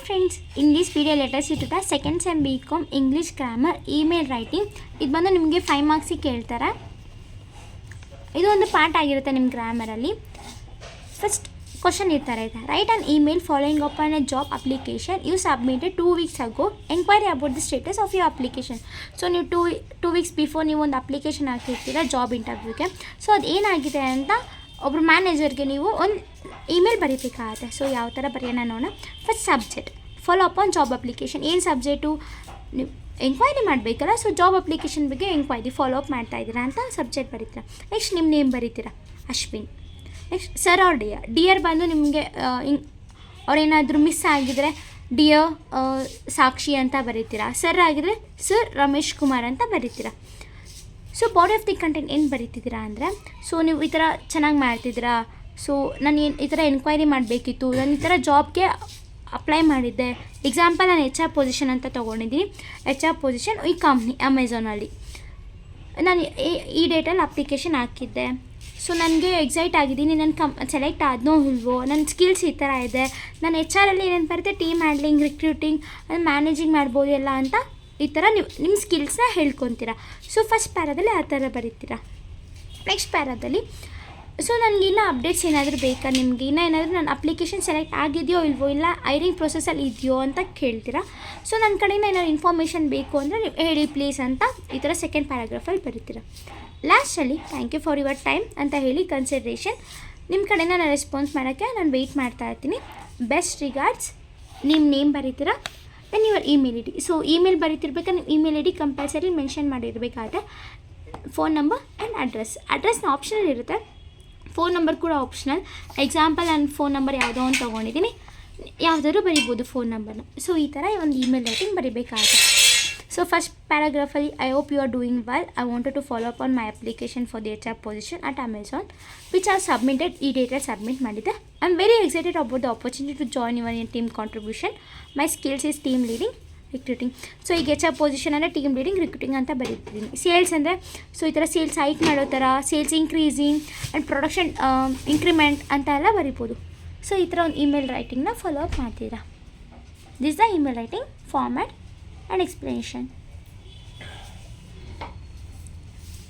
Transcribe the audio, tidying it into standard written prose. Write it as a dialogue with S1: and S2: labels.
S1: Friends, in this video letters ಇರ್ತದೆ second sem BCom English grammar email writing. ಇದು ಬಂದು ನಿಮಗೆ 5 ಮಾರ್ಕ್ಸಿಗೆ ಕೇಳ್ತಾರೆ. ಇದು ಒಂದು ಪಾರ್ಟ್ ಆಗಿರುತ್ತೆ ನಿಮ್ಮ ಗ್ರಾಮರಲ್ಲಿ. ಫಸ್ಟ್ ಕ್ವಶನ್ ಇರ್ತಾರೆ ಇದೆ, write an email following up on a job application you submitted 2 weeks ago, enquiry about the status of your application. So ನೀವು ಟೂ ವೀಕ್ಸ್ ಬಿಫೋರ್ ನೀವು ಒಂದು ಅಪ್ಲಿಕೇಶನ್ ಹಾಕಿರ್ತೀರ ಜಾಬ್ ಇಂಟರ್ವ್ಯೂಗೆ. ಸೊ ಅದು ಏನಾಗಿದೆ ಅಂತ ಒಬ್ಬರು ಮ್ಯಾನೇಜರ್ಗೆ ನೀವು ಒಂದು ಇಮೇಲ್ ಬರೀಬೇಕಾಗತ್ತೆ. ಸೊ ಯಾವ ಥರ ಬರೆಯೋಣ ನೋಡೋಣ. First subject follow up on job application. ಏನು ಸಬ್ಜೆಕ್ಟು ನೀವು ಎಂಕ್ವೈರಿ ಮಾಡಬೇಕಲ್ಲ. ಸೊ ಜಾಬ್ ಅಪ್ಲಿಕೇಶನ್ ಬಗ್ಗೆ ಎಂಕ್ವೈರಿ ಫಾಲೋ ಅಪ್ ಮಾಡ್ತಾ ಇದ್ದೀರಾ ಅಂತ ಸಬ್ಜೆಕ್ಟ್ ಬರೀತೀರಾ. ನೆಕ್ಸ್ಟ್ ನಿಮ್ಮ ನೇಮ್ ಬರೀತೀರಾ, Ashwin. Next sir or dear ಬಂದು ನಿಮಗೆ ಅವ್ರೇನಾದರೂ ಮಿಸ್ ಆಗಿದರೆ ಡಿಯರ್ ಸಾಕ್ಷಿ ಅಂತ ಬರೀತೀರಾ. ಸರ್ ಆಗಿದ್ರೆ ಸರ್ ರಮೇಶ್ ಕುಮಾರ್ ಅಂತ ಬರೀತೀರಾ. So body of the content ಏನು ಬರೀತಿದ್ದೀರಾ ಅಂದರೆ, ಸೊ ನೀವು ಈ ಥರ ಚೆನ್ನಾಗಿ ಮಾಡ್ತಿದ್ದೀರಾ. ಸೊ ನಾನು ಈ ಥರ ಎನ್ಕ್ವೈರಿ ಮಾಡಬೇಕಿತ್ತು, ನಾನು ಈ ಥರ ಜಾಬ್ಗೆ ಅಪ್ಲೈ ಮಾಡಿದ್ದೆ. ಎಕ್ಸಾಂಪಲ್ ನಾನು HR ಪೊಸಿಷನ್ ಅಂತ ತೊಗೊಂಡಿದ್ದೀನಿ. HR ಪೊಸಿಷನ್ ಈ ಕಂಪ್ನಿ ಅಮೆಝಾನಲ್ಲಿ ನಾನು ಈ ಡೇಟಲ್ಲಿ ಅಪ್ಲಿಕೇಶನ್ ಹಾಕಿದ್ದೆ. ಸೊ ನನಗೆ ಎಕ್ಸೈಟ್ ಆಗಿದ್ದೀನಿ, ನಾನು ಸೆಲೆಕ್ಟ್ ಆದನೋ ಇಲ್ವೋ, ನನ್ನ ಸ್ಕಿಲ್ಸ್ ಈ ಥರ ಇದೆ, ನಾನು HR ಅಲ್ಲಿ ಏನೇನು ಬರುತ್ತೆ ಟೀಮ್ ಹ್ಯಾಂಡ್ಲಿಂಗ್, ರಿಕ್ರೂಟಿಂಗ್, ಮ್ಯಾನೇಜಿಂಗ್ ಮಾಡ್ಬೋದು ಎಲ್ಲ ಅಂತ ಈ ಥರ ನೀವು ನಿಮ್ಮ ಸ್ಕಿಲ್ಸ್ನ ಹೇಳ್ಕೊತೀರಾ. ಸೊ ಫಸ್ಟ್ ಪ್ಯಾರಾದಲ್ಲಿ ಆ ಥರ ಬರೀತೀರಾ. ನೆಕ್ಸ್ಟ್ ಪ್ಯಾರಾದಲ್ಲಿ ಸೊ ನನಗಿನ್ನ ಅಪ್ಡೇಟ್ಸ್ ಏನಾದರೂ ಬೇಕಾ, ನಿಮಗೆ ಏನಾದರೂ ನನ್ನ ಅಪ್ಲಿಕೇಶನ್ ಸೆಲೆಕ್ಟ್ ಆಗಿದೆಯೋ ಇಲ್ವೋ, ಇಲ್ಲ ಹೈರಿಂಗ್ ಪ್ರೊಸೆಸಲ್ಲಿ ಇದೆಯೋ ಅಂತ ಕೇಳ್ತೀರಾ. ಸೊ ನನ್ನ ಕಡೆಯಿಂದ ಏನಾದ್ರು ಇನ್ಫಾರ್ಮೇಷನ್ ಬೇಕು ಅಂದರೆ ನೀವು ಹೇಳಿ ಪ್ಲೀಸ್ ಅಂತ ಈ ಥರ ಸೆಕೆಂಡ್ ಪ್ಯಾರಾಗ್ರಾಫಲ್ಲಿ ಬರೀತೀರಾ. ಲಾಸ್ಟಲ್ಲಿ thank you for your time ಅಂತ ಹೇಳಿ ಕನ್ಸಿಡ್ರೇಷನ್ ನಿಮ್ಮ ಕಡೆಯಿಂದ ನಾನು ರೆಸ್ಪಾನ್ಸ್ ಮಾಡೋಕ್ಕೆ ನಾನು ವೆಯ್ಟ್ ಮಾಡ್ತಾ ಇರ್ತೀನಿ. ಬೆಸ್ಟ್ ರಿಗಾರ್ಡ್ಸ್, ನಿಮ್ಮ ನೇಮ್ ಬರೀತೀರಾ, then your email ID. So email ಬರೀತಿರ್ಬೇಕಾದ್ರೆ ನಿಮ್ಮ ಇಮೇಲ್ ID ಕಂಪಲ್ಸರಿ ಮೆನ್ಷನ್ ಮಾಡಿರಬೇಕಾದ್ರೆ ಫೋನ್ ನಂಬರ್ ಆ್ಯಂಡ್ ಅಡ್ರೆಸ್ನ ಆಪ್ಷನಲ್ ಇರುತ್ತೆ. ಫೋನ್ ನಂಬರ್ ಕೂಡ ಆಪ್ಷನಲ್. ಎಕ್ಸಾಂಪಲ್ ನಾನು ಫೋನ್ ನಂಬರ್ ಯಾವುದೋ ಒಂದು ತೊಗೊಂಡಿದ್ದೀನಿ, ಯಾವುದಾದ್ರು ಬರಿಬೋದು ಫೋನ್ ನಂಬರ್ನ. ಸೊ ಈ ಥರ ಒಂದು ಇಮೇಲ್ ರೈಟಿಂಗ್ ಬರೀಬೇಕಾಗುತ್ತೆ. ಸೊ ಫಸ್ಟ್ ಪ್ಯಾರಾಗ್ರಾಫಲ್ಲಿ I hope you are doing well. I wanted to follow up on my application for the HR position at Amazon which are submitted. ಈ ಡೇಟಲ್ಲಿ ಸಬ್ಮಿಟ್ ಮಾಡಿದ್ದೆ. I am very excited about the opportunity to join your team contribution. My skills is team leading, recruiting. So ಈಗ HR position ಅಂದರೆ team leading, recruiting ಅಂತ ಬರೀತಿದ್ದೀನಿ. Sales ಅಂದರೆ so ಈ ಥರ ಸೇಲ್ಸ್ ಹೈಕ್ ಮಾಡೋ ಥರ, sales increasing and production increment ಅಂತ ಎಲ್ಲ ಬರಿಬೋದು. ಸೊ ಈ ಥರ ಒಂದು ಇಮೇಲ್ ರೈಟಿಂಗ್ನ ಫಾಲೋ ಅಪ್ ಮಾಡ್ತೀರಾ. This the email writing format and explanation.